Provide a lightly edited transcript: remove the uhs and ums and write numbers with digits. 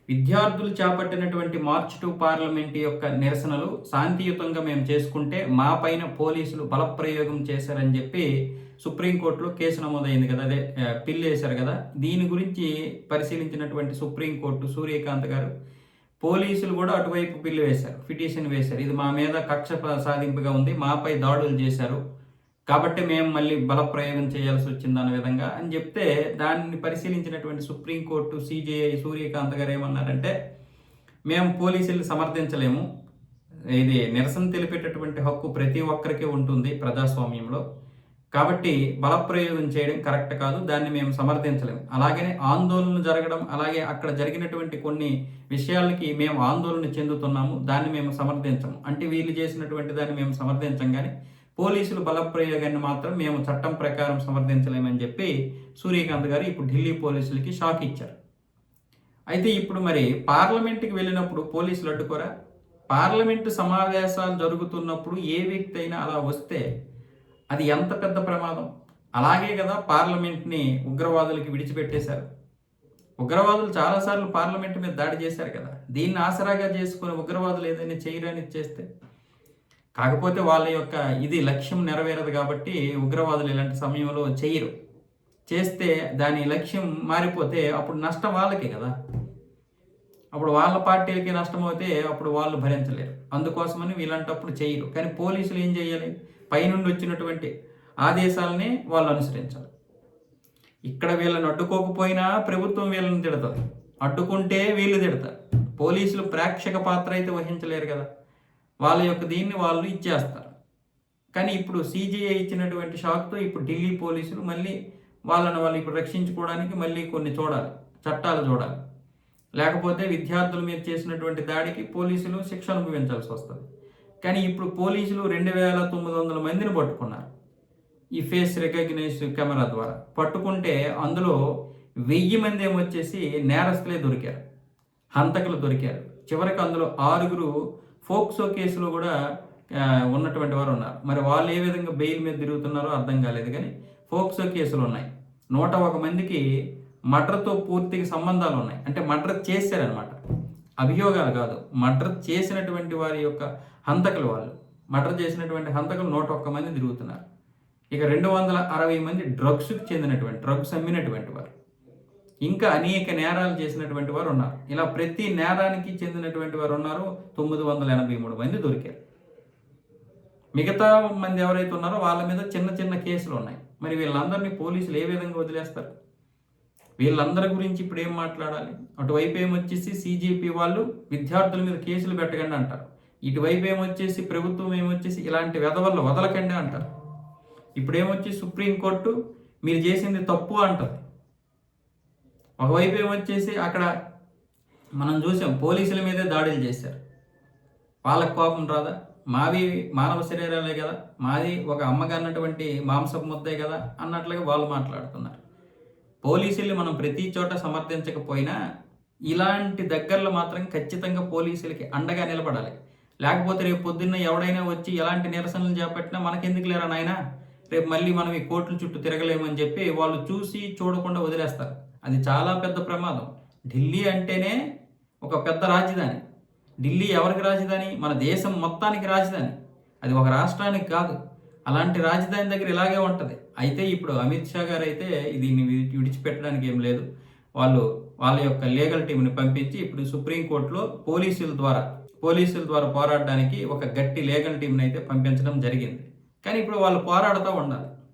విద్యార్థులు చేపట్టినటువంటి March to parliament యొక్క నిరసనలు శాంతియుతంగా మేము చేసుకుంటే మా పైన పోలీసులు బలప్రయోగం చేశారని చెప్పి సుప్రీంకోర్టులో కేసు నమోదైంది కదా, అదే పిల్లు వేశారు కదా. దీని గురించి పరిశీలించినటువంటి సుప్రీంకోర్టు సూర్యకాంత్ గారు పోలీసులు కూడా అటువైపు పిల్లు వేశారు, పిటిషన్ వేశారు. ఇది మా మీద కక్ష సాధింపుగా ఉంది, మాపై దాడులు చేశారు కాబట్టి మేము మళ్ళీ బలప్రయోగం చేయాల్సి వచ్చింది అన్న విధంగా అని చెప్తే, దాన్ని పరిశీలించినటువంటి సుప్రీంకోర్టు సిజేఐ సూర్యకాంత్ గారు ఏమన్నారంటే, మేము పోలీసులు సమర్థించలేము, ఇది నిరసన తెలిపేటటువంటి హక్కు ప్రతి ఒక్కరికి ఉంటుంది ప్రజాస్వామ్యంలో, కాబట్టి బలప్రయోగం చేయడం కరెక్ట్ కాదు, దాన్ని మేము సమర్థించలేము. అలాగనే ఆందోళన జరగడం, అలాగే అక్కడ జరిగినటువంటి కొన్ని విషయాలకి మేము ఆందోళన చెందుతున్నాము, దాన్ని మేము సమర్థించము. అంటే వీళ్ళు చేసినటువంటి దాన్ని మేము సమర్థించం, కానీ పోలీసులు బలప్రయోగాన్ని మాత్రం మేము చట్టం ప్రకారం సమర్థించలేమని చెప్పి సూర్యకాంత్ గారు ఇప్పుడు ఢిల్లీ పోలీసులకి షాక్ ఇచ్చారు. అయితే ఇప్పుడు మరి పార్లమెంట్కి వెళ్ళినప్పుడు పోలీసులు అడ్డుకోరా? పార్లమెంటు సమావేశాలు జరుగుతున్నప్పుడు ఏ వ్యక్తి అయినా అలా వస్తే అది ఎంత పెద్ద ప్రమాదం. అలాగే కదా పార్లమెంట్ని ఉగ్రవాదులకి విడిచిపెట్టేశారు. ఉగ్రవాదులు చాలాసార్లు పార్లమెంట్ మీద దాడి చేశారు కదా, దీన్ని ఆసరాగా చేసుకుని ఉగ్రవాదులు ఏదైనా చేయడానికి చేస్తే, కాకపోతే వాళ్ళ యొక్క ఇది లక్ష్యం నెరవేరదు కాబట్టి ఉగ్రవాదులు ఇలాంటి సమయంలో చేయరు. చేస్తే దాని లక్ష్యం మారిపోతే అప్పుడు నష్టం వాళ్ళకే కదా, అప్పుడు వాళ్ళ పార్టీలకి నష్టం అయితే అప్పుడు వాళ్ళు భరించలేరు. అందుకోసమని వీళ్ళంటప్పుడు చేయరు. కానీ పోలీసులు ఏం చేయాలి? పైనుండి వచ్చినటువంటి ఆదేశాలని వాళ్ళు అనుసరించాలి. ఇక్కడ వీళ్ళని అడ్డుకోకపోయినా ప్రభుత్వం వీళ్ళని తిడతారు, అడ్డుకుంటే వీళ్ళు తిడతారు. పోలీసులు ప్రేక్షక పాత్ర అయితే వహించలేరు కదా, వాళ్ళ యొక్క దీన్ని వాళ్ళు ఇచ్చేస్తారు. కానీ ఇప్పుడు సిజిఐ ఇచ్చినటువంటి షాక్తో ఇప్పుడు ఢిల్లీ పోలీసులు మళ్ళీ వాళ్ళు ఇప్పుడు రక్షించుకోవడానికి మళ్ళీ కొన్ని చూడాలి, చట్టాలు చూడాలి. లేకపోతే విద్యార్థుల మీద చేసినటువంటి దాడికి పోలీసులు శిక్ష అనుభవించాల్సి వస్తుంది. కానీ ఇప్పుడు పోలీసులు 2900 మందిని పట్టుకున్నారు ఈ ఫేస్ రికగ్నైజ్ కెమెరా ద్వారా. పట్టుకుంటే అందులో 1000 మంది ఏమొచ్చేసి నేరస్తులే దొరికారు, హంతకులు దొరికారు. చివరికి అందులో 6 ఫోక్సో కేసులో కూడా ఉన్నటువంటి వారు ఉన్నారు. మరి వాళ్ళు ఏ విధంగా బెయిల్ మీద తిరుగుతున్నారో అర్థం కాలేదు. కానీ ఫోక్సో కేసులు ఉన్నాయి. 101 మందికి మర్డర్తో పూర్తిగా సంబంధాలు ఉన్నాయి. అంటే మర్డర్ చేశారనమాట, అభియోగాలు కాదు, మర్డర్ చేసినటువంటి వారి యొక్క హంతకులు. వాళ్ళు మర్డర్ చేసినటువంటి హంతకులు 101 మంది తిరుగుతున్నారు. ఇక 260 మంది డ్రగ్స్కి చెందినటువంటి, డ్రగ్స్ అమ్మినటువంటి వారు, ఇంకా అనేక నేరాలు చేసినటువంటి వారు ఉన్నారు. ఇలా ప్రతి నేరానికి చెందినటువంటి వారు ఉన్నారు. 983 మంది దొరికారు. మిగతా మంది ఎవరైతే ఉన్నారో వాళ్ళ మీద చిన్న చిన్న కేసులు ఉన్నాయి. మరి వీళ్ళందరినీ పోలీసులు ఏ విధంగా వదిలేస్తారు? వీళ్ళందరి గురించి ఇప్పుడు ఏం మాట్లాడాలి? అటువైపు ఏమొచ్చేసి సిజేపీ వాళ్ళు విద్యార్థుల మీద కేసులు పెట్టకండి అంటారు, ఇటువైపు ఏమొచ్చేసి ప్రభుత్వం ఏమొచ్చేసి ఇలాంటి వెధవల్లో వదలకండి అంటారు. ఇప్పుడు ఏమొచ్చి సుప్రీంకోర్టు మీరు చేసింది తప్పు అంటారు. ఒకవైపు ఏమొచ్చేసి అక్కడ మనం చూసాం పోలీసుల మీదే దాడులు చేశారు. వాళ్ళకు కోపం రాదా? మావి మానవ శరీరాలే కదా, మాది ఒక అమ్మకన్నటువంటి మాంసపు ముద్దే కదా అన్నట్లుగా వాళ్ళు మాట్లాడుతున్నారు. పోలీసుల్ని మనం ప్రతి చోట సమర్థించకపోయినా ఇలాంటి దగ్గరలో మాత్రం ఖచ్చితంగా పోలీసులకి అండగా నిలబడాలి. లేకపోతే రేపు పొద్దున్న ఎవడైనా వచ్చి ఎలాంటి నిరసనలు చేపట్టినా మనకెందుకు లేరా నాయనా, రేపు మళ్ళీ మనం ఈ కోర్టుల చుట్టూ తిరగలేమని చెప్పి వాళ్ళు చూసి చూడకుండా వదిలేస్తారు. అది చాలా పెద్ద ప్రమాదం. ఢిల్లీ అంటేనే ఒక పెద్ద రాజధాని. ఢిల్లీ ఎవరికి రాజధాని? మన దేశం మొత్తానికి రాజధాని. అది ఒక రాష్ట్రానికి కాదు. అలాంటి రాజధాని దగ్గర ఇలాగే ఉంటుంది. అయితే ఇప్పుడు అమిత్ షా గారు అయితే దీన్ని విడిచిపెట్టడానికి ఏం లేదు. వాళ్ళ యొక్క లీగల్ టీంని పంపించి ఇప్పుడు సుప్రీంకోర్టులో పోలీసుల ద్వారా పోరాడడానికి ఒక గట్టి లీగల్ టీంని అయితే పంపించడం జరిగింది. కానీ ఇప్పుడు వాళ్ళు పోరాడుతూ ఉండాలి.